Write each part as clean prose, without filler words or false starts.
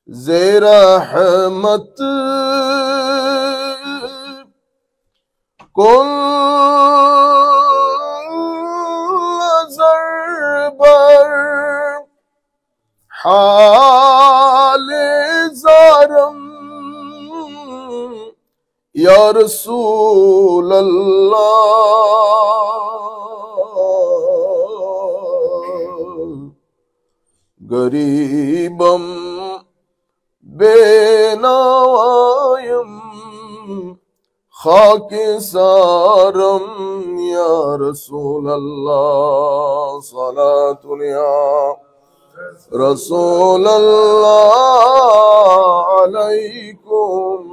ज़े-रहमत कुल नज़र बर हाले ज़ारम या रसूल अल्लाह गरीबम बेनायम खाके सारम या रसूल अल्लाह सलातुन या रसूल अल्लाह अलैकुम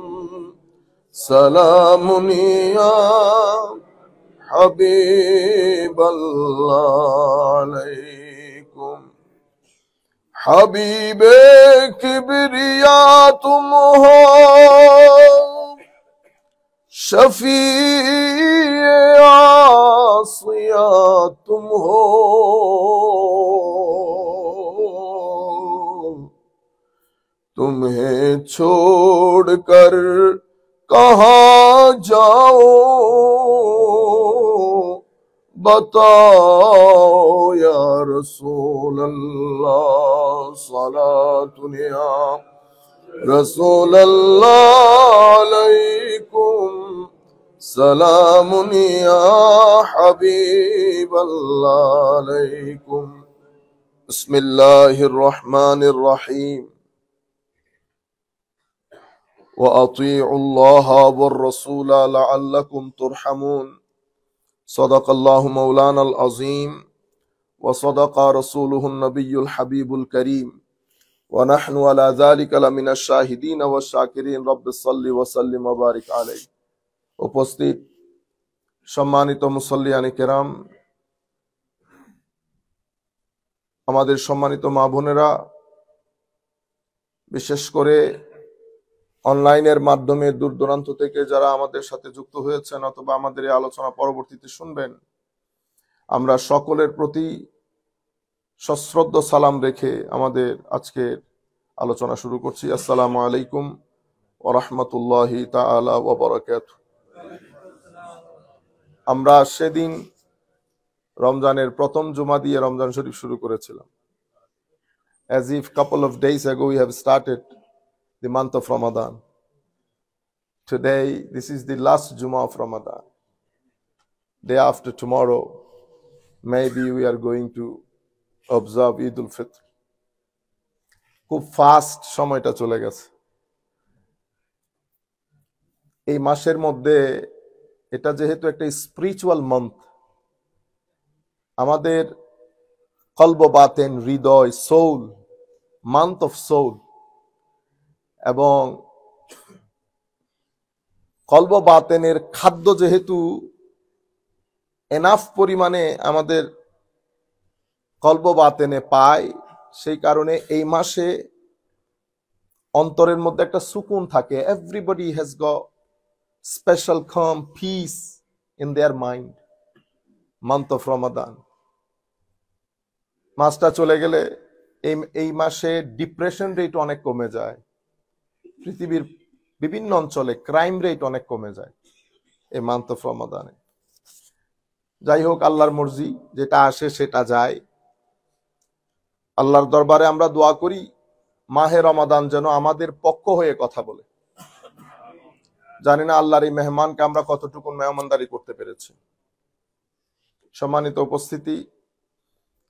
सलामुन या हबीब अल्लाह अलैकुम हबीबे किबरिया तुम हो शफीए आसिया तुम हो तुम्हें छोड़कर कहाँ जाओ बताओ या रसूल अल्लाह सलातुन या रसूल अल्लाह अलैकुम सलामुन या हबीब अल्लाह अलैकुम बिस्मिल्लाहिर रहमानिर रहीम व अतीउल्लाह वर रसूल लअल्लकुम तुरहमून सदक़ल्लाहु मौलानल अज़ीम व सदक़ रसूलुहुन नबियुल हबीबुल करीम व नहनु अला ज़ालिका लमिनश शाहिदीन व शाकिरीन रब्बिस सल्लि व सल्लिम व बारिक अलैहि। उपस्थित সম্মানিত মুসল্লিয়ানে কেরাম, আমাদের সম্মানিত মা বোনেরা, বিশেষ করে অনলাইনের মাধ্যমে দূর দূরান্ত থেকে যারা আমাদের সাথে যুক্ত হয়েছেন অথবা আমাদের এই আলোচনা পরবর্তীতে শুনবেন, আমরা সকলের প্রতি সশ্রদ্ধ সালাম রেখে আমাদের আজকের আলোচনা শুরু করছি। আসসালামু আলাইকুম ওয়া রাহমাতুল্লাহি তাআলা ওয়া বারাকাতুহু। আমরা সেদিন রমজানের প্রথম জুমা দিয়ে রমজান শরীফ শুরু করেছিলাম। As if couple of days ago we have started the month of Ramadan. Today, this is the last Jummah of Ramadan. Day after tomorrow, maybe we are going to observe Eid al-Fitr. খুব fast সময়টা চলে গেছে। এই মাসের মধ্যে এটা যেহেতু একটা স্পিরিচুয়াল মান্থ, আমাদের কলব বাতেন, হৃদয়, সোল, মান্থ অফ সোল, এবং কলব বাতেনের খাদ্য যেহেতু এনাফ পরিমাণে আমাদের কলব বাতেনে পায়, সেই কারণে এই মাসে অন্তরের মধ্যে একটা সুকুন থাকে। Everybody has got special calm peace in their mind. Month of Ramadan মাসটা চলে গেলে এই মাসে ডিপ্রেশন রেট অনেক কমে যায়। পৃথিবীর বিভিন্ন অঞ্চলে ক্রাইম রেট অনেক কমে যায় এই মান্থ অফ রমাদানে। যাই হোক, আল্লাহর মর্জি, যেটা আসে সেটা যায়। আল্লাহর দরবারে আমরা দোয়া করি মাহে রমাদান যেন আমাদের পক্ষ হয়ে কথা বলে। জানি না আল্লাহর এই মেহমানকে আমরা কতটুকু মেহমানদারি করতে পেরেছি। সম্মানিত উপস্থিতি,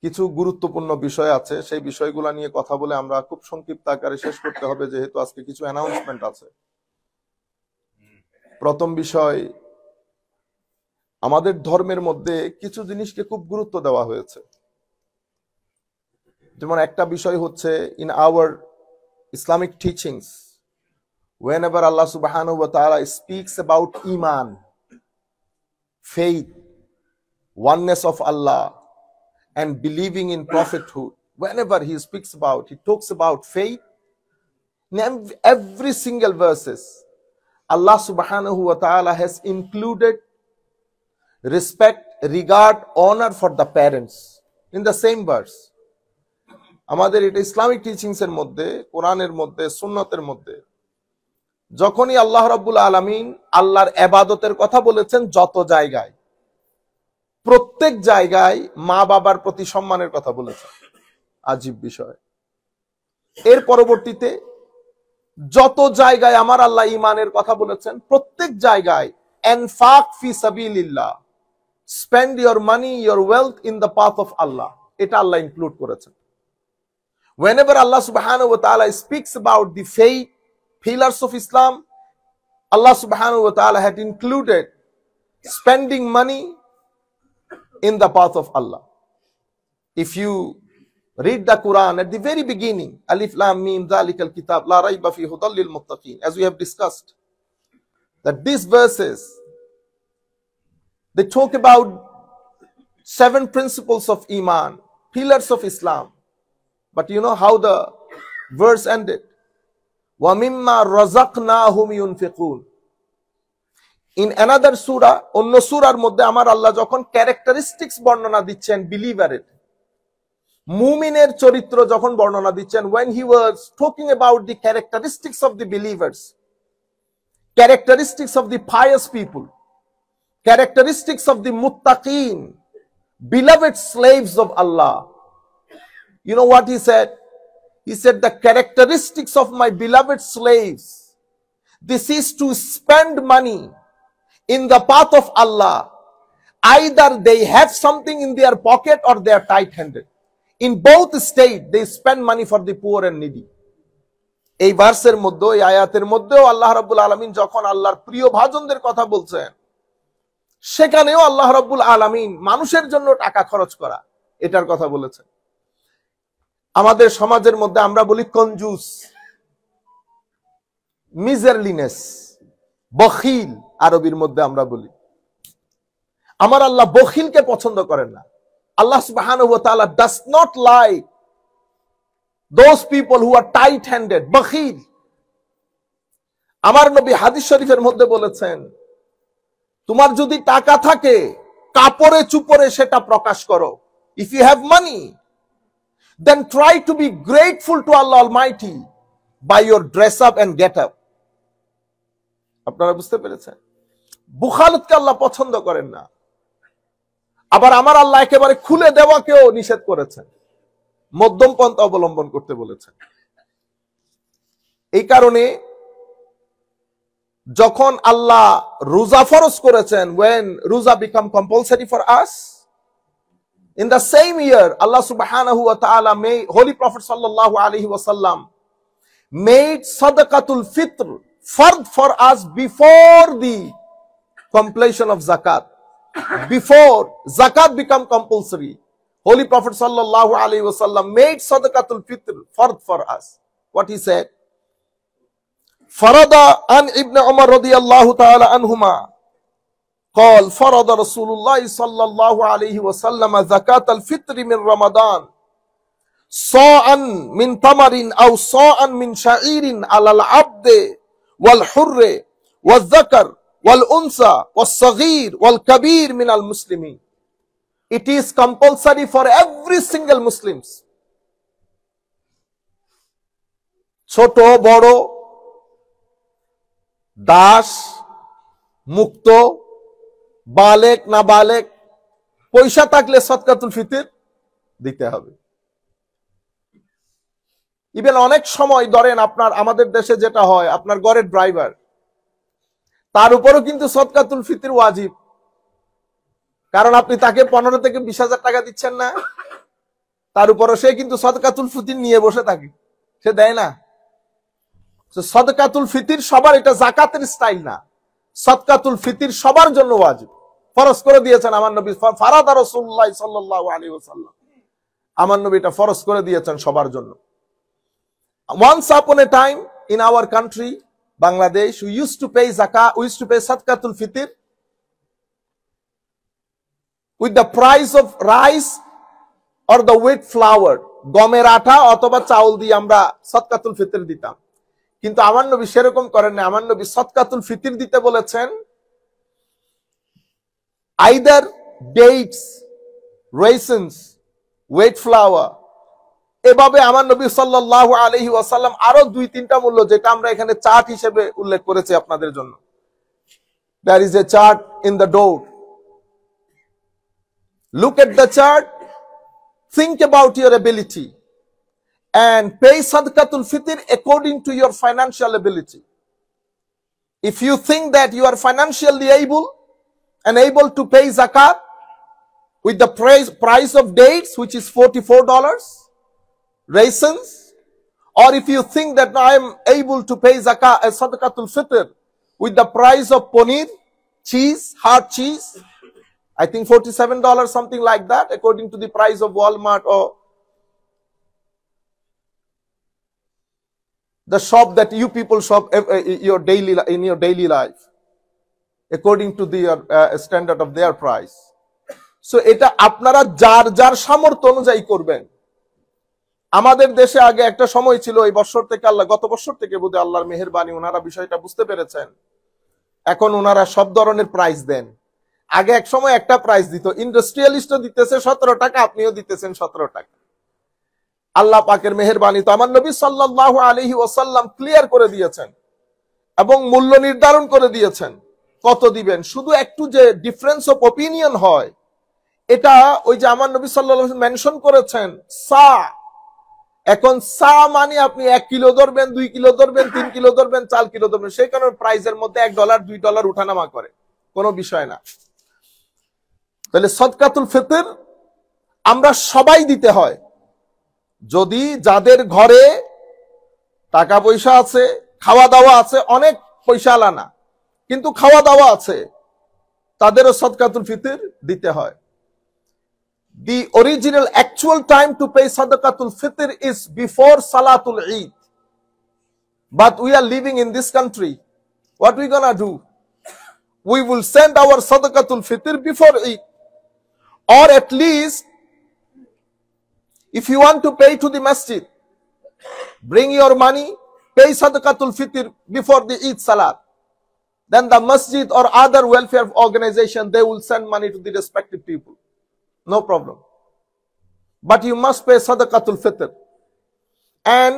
কিছু গুরুত্বপূর্ণ বিষয় আছে, সেই বিষয়গুলো নিয়ে কথা বলে আমরা খুব সংক্ষিপ্ত আকারে শেষ করতে হবে, যেহেতু আজকে কিছু অ্যানাউন্সমেন্ট আছে। প্রথম বিষয়, আমাদের ধর্মের মধ্যে কিছু জিনিসকে খুব গুরুত্ব দেওয়া হয়েছে। যেমন একটা বিষয় হচ্ছে, in our Islamic teachings, whenever Allah subhanahu wa ta'ala speaks about iman, faith, oneness of Allah, and believing in prophethood, whenever he speaks about, he talks about faith, in every single verses, Allah subhanahu wa ta'ala has included respect, regard, honor for the parents in the same verse. আমাদের এটা Islamic teachings এর মধ্যে, কোরআনের মধ্যে, সুন্নতের মধ্যে যখনই আল্লাহ রাব্বুল আলামিন আল্লাহর ইবাদতের কথা বলেছেন, যত জায়গায়, প্রত্যেক জায়গায় মা বাবার প্রতি সম্মানের কথা বলেছেন। আজীব বিষয়। এর পরবর্তীতে যত জায়গায় আমার আল্লাহ ঈমানের কথা বলেছেন, প্রত্যেক জায়গায় ইনফাক ফি সাবিলিল্লাহ, spend your money, your wealth in the path of Allah, এটা আল্লাহ ইনক্লুড করেছেন। Whenever Allah subhanahu wa ta'ala speaks about the faith pillars of Islam, Allah subhanahu wa ta'ala had included spending money in the path of Allah. If you read the Quran at the very beginning, Alif Lam Mim Zalikal Kitab La Rayba Fi Hudal Lil Muttaqin, as we have discussed, that these verses, they talk about 7 principles of Iman, pillars of Islam. But you know how the verse ended? وَمِمَّا رَزَقْنَاهُمْ يُنْفِقُونَ. In another surah, অন্য সূরার মধ্যে আমার আল্লাহ যখন characteristics বর্ণনা দিচ্ছেন বিলিভারের, মুমিনের চরিত্র যখন বর্ণনা দিচ্ছেন, when he was talking about the characteristics of the believers, characteristics of the pious people, characteristics of the muttaqeen, beloved slaves of Allah, you know what he said? He said, the characteristics of my beloved slaves, this is to spend money in the path of Allah. Either they have something in their pocket or they are tight-handed. In both state, they spend money for the poor and needy. এই ভার্সের মধ্যে, এই আয়াতের মধ্যেও আল্লাহ রাব্বুল আলামিন যখন আল্লাহর প্রিয় ভাজনদের কথা বলছেন, সেখানেও আল্লাহ রাব্বুল আলামিন মানুষের জন্য টাকা খরচ করা এটার কথা বলেছেন। আমাদের সমাজের মধ্যে আমরা বলি কঞ্জুস, মিজারলিনেস, বখিল আরবির মধ্যে আমরা বলি। আমার আল্লাহ বখিলকে পছন্দ করেন না। Allah subhanahu wa ta'ala does not like those people who are tight-handed, বখিল। আমার নবী হাদিস শরীফের মধ্যে বলেছেন, তোমার যদি টাকা থাকে কাপড়ে চুপড়ে সেটা প্রকাশ করো। If you have money, then try to be grateful to Allah Almighty by your dress up and get up. আপনারা বুঝতে পেরেছেন? বুখালতকে আল্লাহ পছন্দ করেন না। আবার আমার আল্লাহ একেবারে খুলে দেওয়াকেও নিষেধ করেছেন, মধ্যম পন্থা অবলম্বন করতে বলেছেন। এই কারণে যখন আল্লাহ রোজা ফরজ করেছেন, when রোজা become compulsory for us, in the same year, Allah subhanahu wa ta'ala made, Holy Prophet sallallahu alaihi wasallam made sadaqatul fitr fard for us before the completion of zakat. Before zakat become compulsory, Holy Prophet sallallahu alaihi wasallam made sadaqatul fitr fard for us. What he said? Farada an Ibn Umar radiyallahu ta'ala anhuma قال فرض رسول الله صلى الله عليه وسلم زكاة الفطر من رمضان صاعا من تمر أو صاعا من شعير على العبد والحر والذكر والأنثى والصغير والكبير من المسلمين. It is compulsory for every single Muslims. ছোট বড়, দাস মুক্ত, বালেক না বালেক, পয়সা থাকলে সদকাতুল ফিতর দিতে হবে। ইভেন অনেক সময় ধরেন আমাদের দেশে যেটা হয়, আপনার ঘরের ড্রাইভার, তার উপরও কিন্তু সদকাতুল ফিতর ওয়াজিব। কারণ আপনি তাকে 15 থেকে 20,000 টাকা দিচ্ছেন না, তার উপরও সে কিন্তু সদকাতুল ফিতর নিয়ে বসে থাকে, সে দেয় না। সদকাতুল ফিতর সবার, এটা যাকাতের স্টাইল না। সদকাতুল ফিতর সবার জন্য ওয়াজিব, ফরজ করে দিয়েছেন আমার নবী। ফারাদা রাসূলুল্লাহ সাল্লাল্লাহু আলাইহি ওয়াসাল্লাম, আমার নবী এটা ফরজ করে দিয়েছেন সবার জন্য। Once upon a time in our country Bangladesh, we used to pay zakat, we used to pay sadaqatul fitr with the price of rice or the wheat flour, গমের আটা অথবা চাউল দিয়ে আমরা সাদকাতুল ফিতর দিতাম। কিন্তু আমার নবী সেরকম করেন না। আমার নবী সাদকাতুল ফিতর দিতে বলেছেন either dates, raisins, wheat flour, এভাবে আমার নবী সাল্লাল্লাহু আলাইহি ওয়াসাল্লাম আরো 2-3টা মূল্য যেটা আমরা এখানে চার্ট হিসেবে উল্লেখ করেছি আপনাদের জন্য। There is a chart in the door. Look at the chart, think about your ability and pay sadaqatul fitr according to your financial ability. If you think that you are financially able and able to pay zakat with the price of dates, which is $44, raisins, or if you think that I am able to pay zakat as sadaqatul fitr with the price of paneer, cheese, hard cheese, I think $47, something like that, according to the price of Walmart or the shop that you people shop in your daily life, according to the standard of their price. So এটা আপনারা যার যার সামর্থ্য অনুযায়ী করবেন। আমাদের দেশে আগে একটা সময় ছিল, এই বছর থেকে গত বছর থেকে বোধহয় আল্লাহর মেহেরবানি ওনারা বিষয়টা বুঝতে পেরেছেন। এখন ওনারা সব ধরনের প্রাইস দেন। আগে এক সময় একটা প্রাইস দিত, ইন্ডাস্ট্রিয়ালিস্টও দিতেছে 17 টাকা, আপনিও দিতেছেন 17 টাকা। আল্লাহ পাকের মেহেরবানি তো আমার নবী সাল্লাল্লাহু আলাইহি ওয়াসাল্লাম ক্লিয়ার করে দিয়েছেন এবং মূল্য নির্ধারণ করে দিয়েছেন কত দিবেন। শুধু একটু যে ডিফারেন্স অফ অপিনিয়ন হয়, এটা ওই যে আমার নবী সাল্লাল্লাহু আলাইহি ওয়াসাল্লাম মেনশন করেছেন সা। এখন সা মানে আপনি 1 কিলো ধরবেন, 2 কিলো ধরবেন, 3 কিলো ধরবেন, 4 কিলো ধরবেন, সেই কারণে প্রাইসের মধ্যে $1 $2 উঠানামা করে, কোনো বিষয় না। তাহলে সাদকাতুল ফিতর আমরা সবাই দিতে হয়। যদি যাদের ঘরে টাকা পয়সা আছে, খাওয়া দাওয়া আছে, অনেক পয়সা আলানা কিন্তু খাওয়া দাওয়া আছে, তাদেরও সাদকাতুল ফিতর দিতে হয়। The original actual time to pay sadaqatul fitr is before Salatul Eid. But we are living in this country. What we gonna do? We will send our sadaqatul fitr before Eid. Or at least, if you want to pay to the masjid, bring your money, pay sadaqatul fitr before the Eid Salat. Then the masjid or other welfare organization, they will send money to the respective people. No problem. But you must pay sadaqatul fitr. And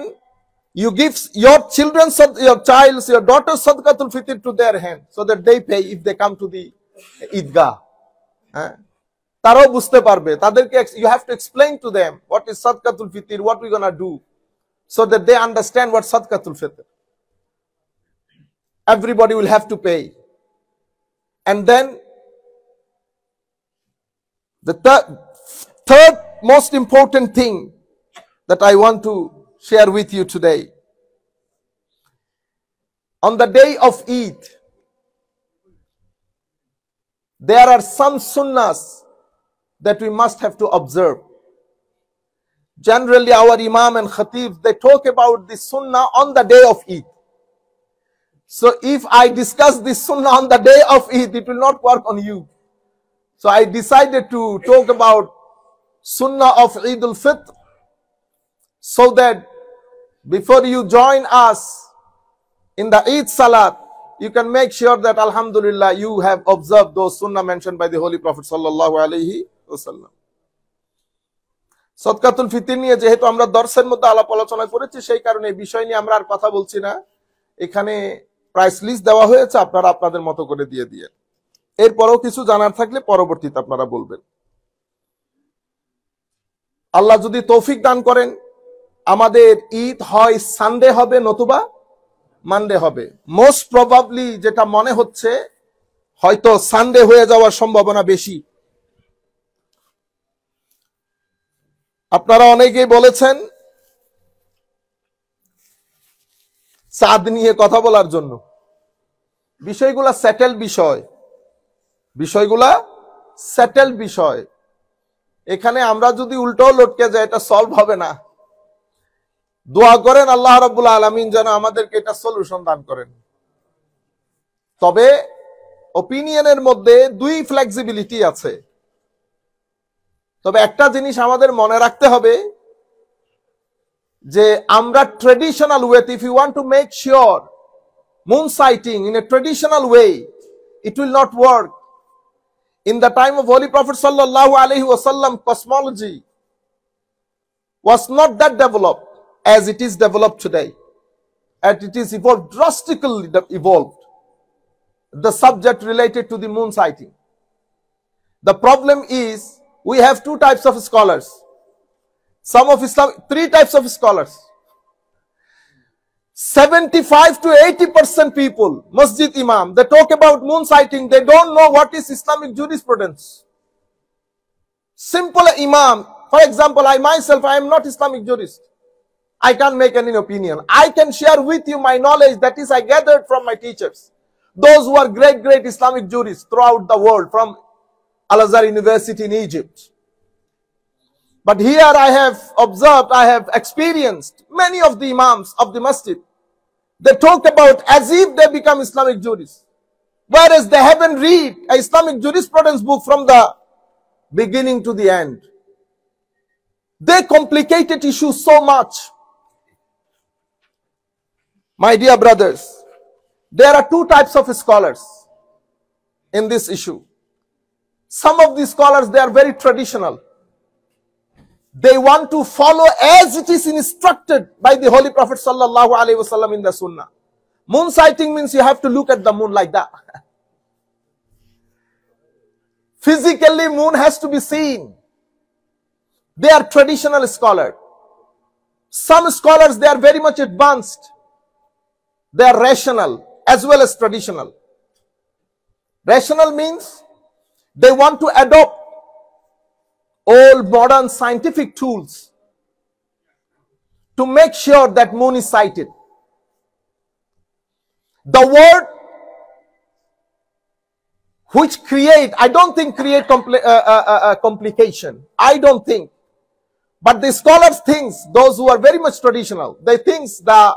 you give your children, your child's, your daughter's sadaqatul fitr to their hand so that they pay if they come to the Eidgah. তারাও বুঝতে পারবে, তাদেরকে you have to explain to them what is sadaqatul fitr, what we're gonna do, so that they understand what sadaqatul fitr. Everybody will have to pay. And then the third most important thing that I want to share with you today. On the day of Eid, there are some sunnahs that we must have to observe. Generally, our Imam and Khatib, they talk about the sunnah on the day of Eid. So if I discuss this sunnah on the day of Eid, it will not work on you. So I decided to talk about sunnah of Eid al-Fitr, so that before you join us in the Eid Salat, you can make sure that alhamdulillah you have observed those sunnah mentioned by the Holy Prophet sallallahu alaihi wasallam. সাদকাতুল Fitr নিয়ে যেহেতু আমরা দর্সের মধ্যে আলাপ আলোচনা করেছি, সেই কারণে এই বিষয় নিয়ে আমরা আর কথা বলছি না। এখানে প্রাইস লিস্ট দেওয়া হয়েছে, আপনারা আপনাদের মতো করে দিয়ে দিয়ে। এরপরও কিছু জানার থাকলে পরবর্তীতে আপনারা বলবেন। আল্লাহ যদি তৌফিক দান করেন, আমাদের ঈদ হয় সানডে হবে নতুবা মানডে হবে। মোস্ট প্রবাবলি যেটা মনে হচ্ছে হয়তো সানডে হয়ে যাওয়ার সম্ভাবনা বেশি। আপনারা অনেকেই বলেছেন চাঁদ নিয়ে কথা বলার জন্য। বিষয়গুলা সেটেল বিষয়, বিষয়গুলা সেটেল বিষয়। এখানে আমরা যদি উল্টো লটকে যাই, এটা সলভ হবে না। দোয়া করেন আল্লাহ রাব্বুল আলামিন যেন আমাদেরকে এটা সলিউশন দান করেন। তবে অপিনিয়নের মধ্যে দুই ফ্লেক্সিবিলিটি আছে। তবে একটা জিনিস আমাদের মনে রাখতে হবে যে আমরা ট্রেডিশনাল ওয়েতে, if you want to make sure moon sighting in a traditional way, it will not work. In the time of Holy Prophet sallallahu alaihi wasallam, cosmology was not that developed as it is developed today. And it is evolved, drastically evolved. The subject related to the moon sighting. The problem is, we have two types of scholars. Some of Islam, three types of scholars. 75 to 80% people, Masjid Imam, they talk about moon sighting, they don't know what is Islamic jurisprudence. Simple Imam, for example, I myself, I am not Islamic jurist. I can't make any opinion. I can share with you my knowledge, that is I gathered from my teachers. Those who are great Islamic jurists throughout the world, from Al-Azhar University in Egypt. But here I have observed, I have experienced many of the Imams of the Masjid. They talk about as if they become Islamic jurists. Whereas they haven't read an Islamic jurisprudence book from the beginning to the end. They complicated issues so much. My dear brothers, there are two types of scholars in this issue. Some of these scholars, they are very traditional. They want to follow as it is instructed by the Holy Prophet sallallahu alaihi wasallam in the Sunnah. Moon sighting means you have to look at the moon like that. Physically, moon has to be seen. They are traditional scholars. Some scholars, they are very much advanced. They are rational as well as traditional. Rational means they want to adopt all modern scientific tools to make sure that moon is sighted. The word which create, I don't think create complication. I don't think. But the scholars think, those who are very much traditional, they think the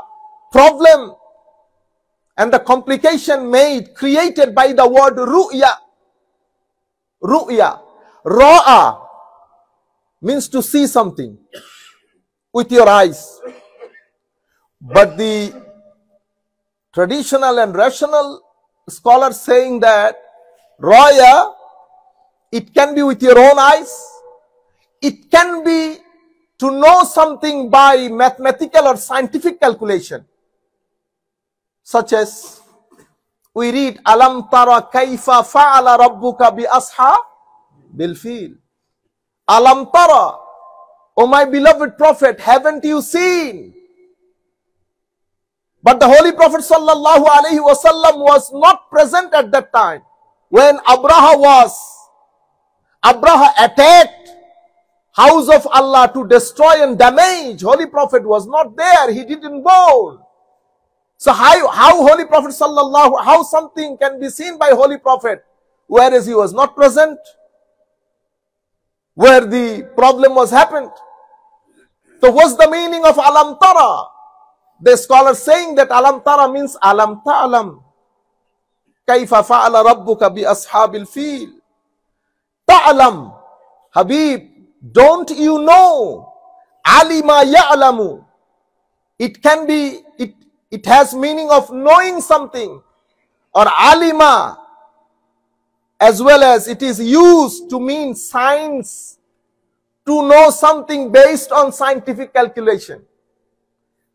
problem and the complication created by the word ru'ya. Ru'ya. Ra'a means to see something with your eyes. But the traditional and rational scholars saying that Raya, it can be with your own eyes. It can be to know something by mathematical or scientific calculation. Such as we read, Alam tara kaifa fa'ala rabbuka bi ashabil fil. Alam tara, O my beloved Prophet, haven't you seen? But the Holy Prophet sallallahu alaihi wasallam was not present at that time. When Abraha attacked house of Allah to destroy and damage, Holy Prophet was not there. He didn't born. So how Holy Prophet sallallahu, how something can be seen by Holy Prophet, whereas he was not present, where the problem was happened. So what's the meaning of Alam Tara? The scholars saying that Alam Tara means Alam Ta'alam. Kaifa fa'ala rabbuka bi ashabil fil. Ta'alam. Habib, don't you know? Alima ya'lamu. It can be, it has meaning of knowing something. Or alima. As well as it is used to mean science. To know something based on scientific calculation.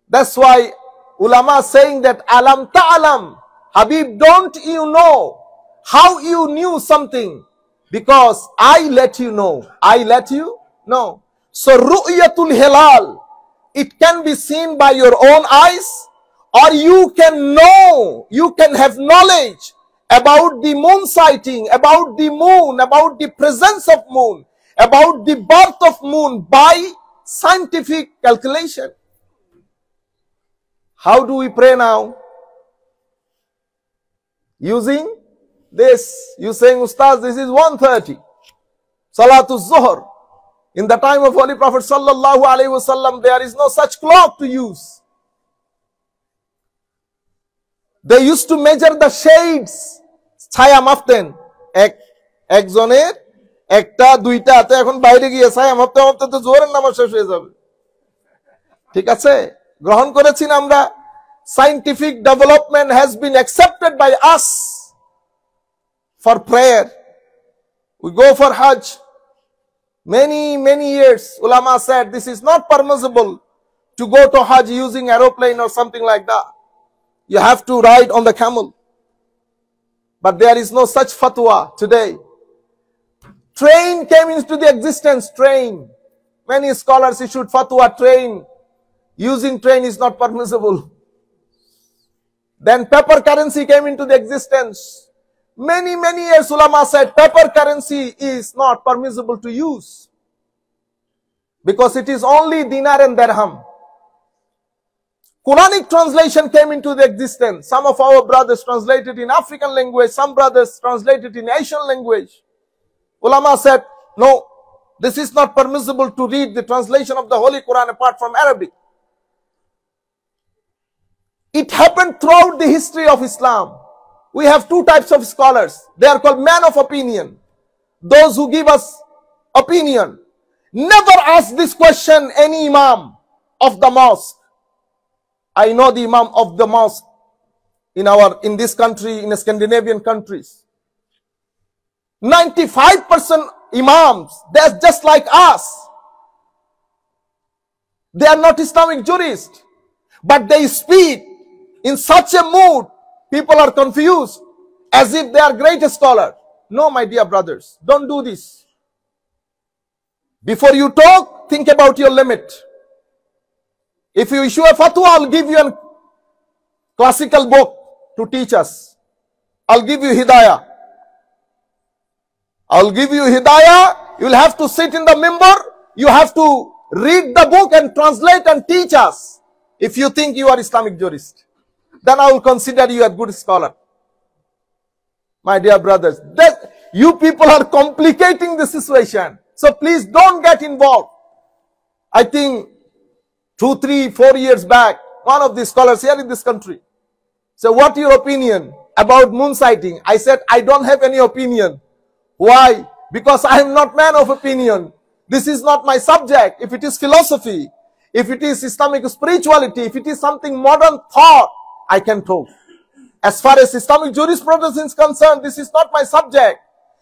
That's why ulama saying that Alam Ta'alam. Habib, don't you know how you knew something? Because I let you know. I let you know. So Ru'yatul Hilal, it can be seen by your own eyes, or you can know, you can have knowledge about the moon sighting, about the moon, about the presence of moon, about the birth of moon by scientific calculation. How do we pray now? Using this. You saying, Ustaz, this is 1:30. Salatul Zuhr. In the time of Holy Prophet sallallahu alaihi wasallam, there is no such clock to use. They used to measure the shades. ছায়া মাপতেন একজনের একটা দুইটা হাতে এখন বাইরে গিয়ে ছায়া মাপতে মাপতে তো জোহরের নামাজ শেষ হয়ে যাবে ঠিক আছে গ্রহণ করেছি না আমরা scientific development has been accepted by us for prayer we go for hajj Many years, ulama said this is not permissible to go to Hajj using aeroplane or something like that. You have to ride on the camel. But there is no such fatwa today. Train came into the existence, train. Many scholars issued fatwa, train. Using train is not permissible. Then paper currency came into the existence. Many years ulama said paper currency is not permissible to use. Because it is only dinar and dirham. Quranic translation came into the existence. Some of our brothers translated in African language, some brothers translated in Asian language. Ulama said, no, this is not permissible to read the translation of the Holy Quran apart from Arabic. It happened throughout the history of Islam. We have two types of scholars. They are called men of opinion. Those who give us opinion. Never ask this question any imam of the mosque. I know the imam of the mosque in this country, in the Scandinavian countries. 95% imams, they're just like us. They are not Islamic jurists. But they speak in such a mood, people are confused, as if they are great scholars. No, my dear brothers, don't do this. Before you talk, think about your limit. If you issue a fatwa, I'll give you a classical book to teach us. I'll give you hidayah. I'll give you hidayah. You'll have to sit in the minbar. You have to read the book and translate and teach us. If you think you are Islamic jurist, then I will consider you a good scholar. My dear brothers, you people are complicating the situation. So please don't get involved. I think 2, 3, 4 years back, one of the scholars here in this country said, what your opinion about moon sighting? I said, I don't have any opinion. Why? Because I am not man of opinion. This is not my subject. If it is philosophy, if it is Islamic spirituality, if it is something modern thought, I can talk. As far as Islamic jurisprudence is concerned, this is not my subject.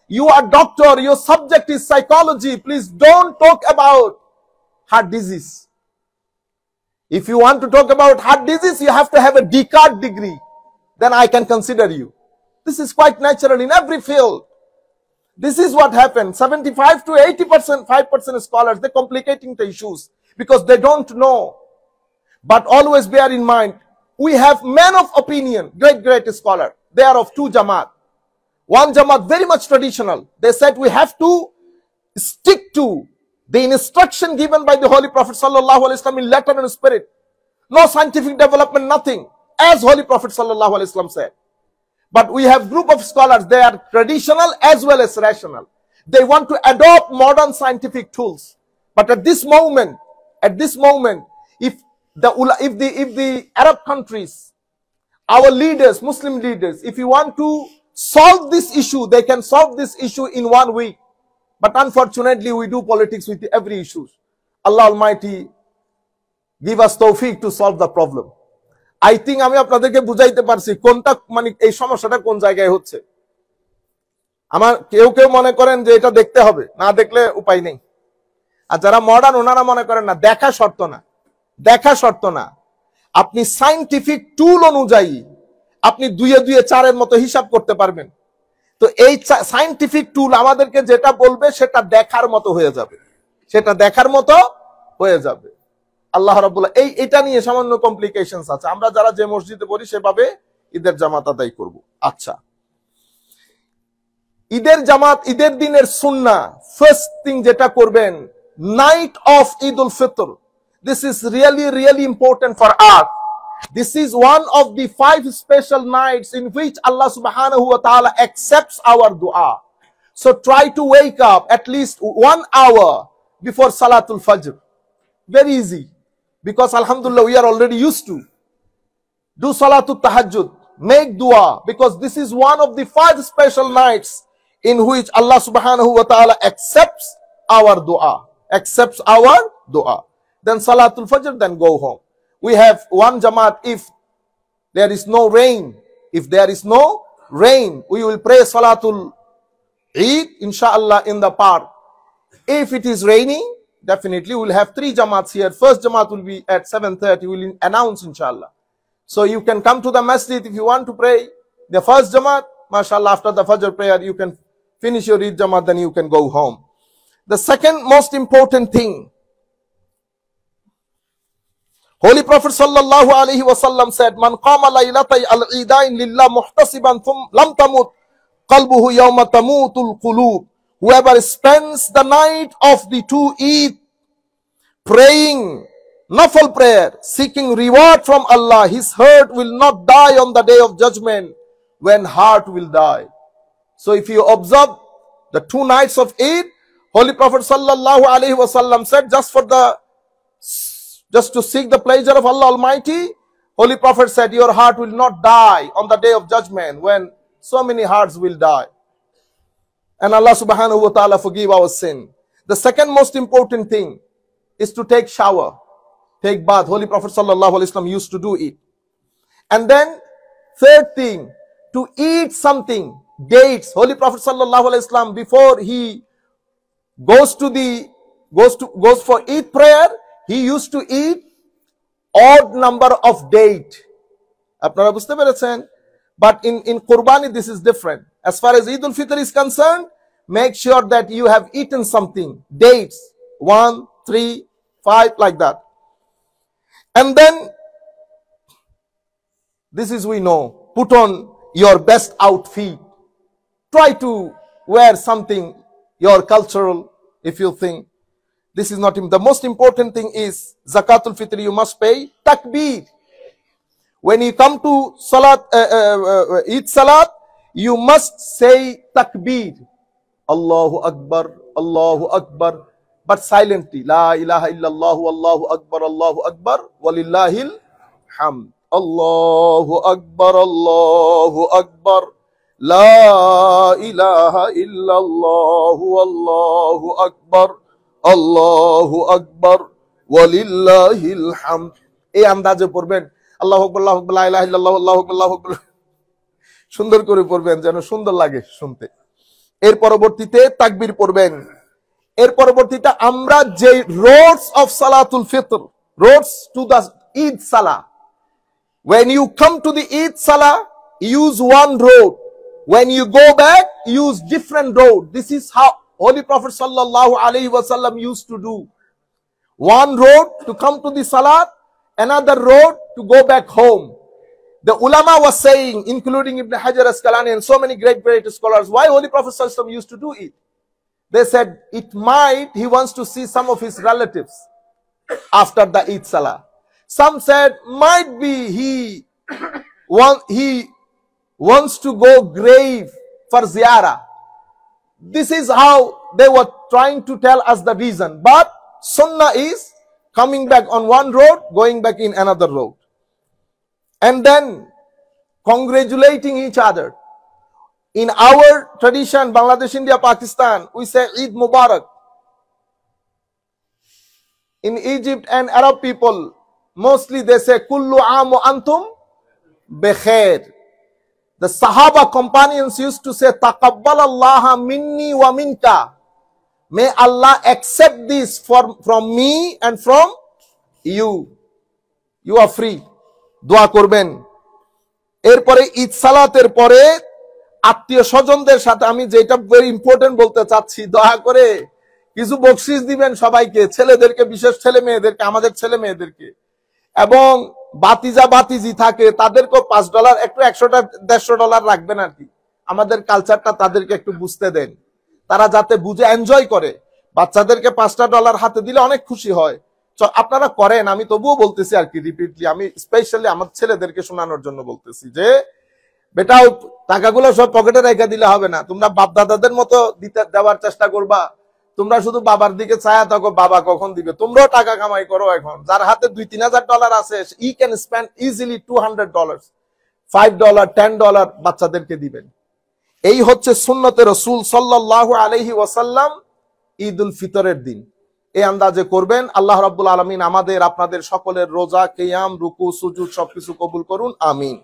You are doctor, your subject is psychology. Please don't talk about heart disease. If you want to talk about heart disease, you have to have a Descartes degree. Then I can consider you. This is quite natural in every field. This is what happened. 75 to 80%, 5% scholars, they're complicating the issues because they don't know. But always bear in mind, we have men of opinion, great scholar. They are of two Jamaat. One Jamaat very much traditional. They said we have to stick to the instruction given by the Holy Prophet sallallahu alaihi wasallam in letter and spirit. No scientific development, nothing. As Holy Prophet sallallahu alaihi wasallam said. But we have group of scholars, they are traditional as well as rational. They want to adopt modern scientific tools. But at this moment, if the Arab countries, our leaders, Muslim leaders, if you want to solve this issue, they can solve this issue in 1 week. But unfortunately, we do politics with every issue. Allah Almighty give us tawfiq to solve the problem. I think আমি আপনাদেরকে বুঝাইতে পারছি কোনটা মানে এই সমস্যাটা কোন জায়গায় হচ্ছে। আমার কেউ মনে করেন যে এটা দেখতে হবে, না দেখলে উপায় নেই। আর যারা মডার্ন ওনারা মনে করেন না, দেখা শর্ত না। আপনি সায়েন্টিফিক টুল অনুযায়ী আপনি 2 এ 2 4 এর মতো হিসাব করতে পারবেন। তো এই সায়েন্টিফিক টুল আমাদেরকে যেটা বলবে সেটা দেখার মতো হয়ে যাবে। আল্লাহ রাব্বুল এটা নিয়ে সামান্য কমপ্লিকেশনস আছে। আমরা যারা যে মসজিদে পড়ি সেভাবে ঈদের জামাত আদায় করব। আচ্ছা, ঈদের দিনের সুন্নাহ, ফার্স্ট থিং যেটা করবেন, night of Eid ul Fitr. This is really important for us. This is one of the 5 special nights in which Allah subhanahu wa ta'ala accepts our dua. So try to wake up at least 1 hour before Salatul Fajr. Very easy. Because alhamdulillah, we are already used to. Do Salatul Tahajjud. Make dua. Because this is one of the 5 special nights in which Allah subhanahu wa ta'ala accepts our dua. Then Salatul Fajr, then go home. We have one Jamaat. If there is no rain, we will pray Salatul Eid, inshallah, in the park. If it is raining, definitely we'll have 3 Jamaats here. First Jamaat will be at 7:30. We'll announce, inshallah. So you can come to the masjid if you want to pray. The first Jamaat, mashallah, after the Fajr prayer, you can finish your Eid Jamaat, then you can go home. The second most important thing, Holy Prophet sallallahu alaihi wasallam said, "Man qama laylatay al-eidain lillah muhtasiban lam tamut qalbuhu yawma tamutul qulub." Whoever spends the night of the 2 Eid praying nafal prayer, seeking reward from Allah, his heart will not die on the day of judgment, when heart will die. So if you observe the 2 nights of Eid, Holy Prophet sallallahu alaihi wasallam said, just to seek the pleasure of Allah Almighty, Holy Prophet said, your heart will not die on the day of judgment, when so many hearts will die. And Allah subhanahu wa ta'ala forgive our sin. The second most important thing is to take shower, take bath. Holy Prophet sallallahu alaihi wasallam used to do it. And then third thing, to eat something, dates. Holy Prophet sallallahu alaihi wasallam, before he goes for Eid prayer, he used to eat odd number of date. Apnara bujhte perechen? But in Qurbani this is different. As far as Eid al-Fitr is concerned, make sure that you have eaten something, dates, 1, 3, 5, like that. And then, this is we know, put on your best outfit. Try to wear something, your cultural, if you think. This is not, the most important thing is, Zakatul Fitr you must pay, takbir. When you come to Salat, Eid Salat, you must say takbir. Allahu Akbar, but silently. La ilaha illallah, Allahu Akbar, walillahil hamd. Allahu Akbar, La ilaha illallah, Allahu Akbar, walillahil hamd. এই আন্দাজে পড়বেন, আল্লাহু আকবার, আল্লাহু আকবার, লা ইলাহা ইল্লাল্লাহ, আল্লাহু আকবার, আল্লাহু আকবার, সুন্দর করে পড়বেন যেন সুন্দর লাগে শুনতে। এর পরবর্তীতে তাকবীর পড়বেন। এর পরবর্তীতে আমরা যে roads of Salatul Fitr, roads to the Eid salah, when you come to the Eid salah, use one road. When you go back, use different road. This is how Holy Prophet sallallahu alaihi wasallam used to do. One road to come to the salat, another road to go back home. The ulama was saying, including Ibn Hajar Asqalani and so many great scholars, why Holy Prophet sallallahu alaihi wasallam used to do it. They said, it might he wants to see some of his relatives after the Eid salah. Some said, might be he wants to go grave for ziyarah. This is how they were trying to tell us the reason. But sunnah is coming back on one road, going back in another road. And then congratulating each other. In our tradition, Bangladesh, India, Pakistan, we say Eid Mubarak. In Egypt and Arab people, mostly they say Kullu Aam wa Antum Bekhair. The Sahaba companions used to say Taqabbal Allah minni wa minka. May Allah accept this from me and from you. You are free. Dua করবেন। এরপরে ঈদ সালাতের পরে আত্মীয় স্বজনদের সাথে আমি যেটা very important বলতে চাচ্ছি, দয়া করে কিছু বকশিশ দিবেন সবাইকে, ছেলেদেরকে, বিশেষ ছেলে মেয়েদেরকে, আমাদের ছেলে মেয়েদেরকে, এবং বাতিজা বাতিজি থাকে তাদেরকেও $5 একটু $100-150 রাখবেন আর কি। আমাদের কালচারটা তাদেরকে একটু বুঝতে দেন, তারা যাতে বুঝে এনজয় করে। বাচ্চাদেরকে $5 হাতে দিলে অনেক খুশি হয়। আপনারা করেন, আমি তবুও বলতেছি আর কি রিপিটলি, আমি স্পেশালি আমার ছেলেদেরকে শোনানোর জন্য বলতেছি যে বেটা টাকাগুলো সব পকেটে রেখে দিলে হবে না, তোমরা বাপ দাদাদের মতো দেওয়ার চেষ্টা করবা। তোমরা শুধু বাবার দিকে ছায়া থাকো, বাবা কখন দিবে। তোমরাও টাকা কামাই করো। এখন যার হাতে $2-3,000 আছে, ই ক্যান স্পেন্ড ইজিলি $200, $5, $10 বাচ্চাদেরকে দিবেন। এই হচ্ছে সুন্নতে রাসূল সাল্লাল্লাহু আলাইহি ওয়াসাল্লাম ঈদ উল ফিতরের দিন। এই আন্দাজে করবেন। আল্লাহ রাব্বুল আলামিন আমাদের আপনাদের সকলের রোজা, কিয়াম, রুকু, সুজুদ সবকিছু কবুল করুন। আমিন।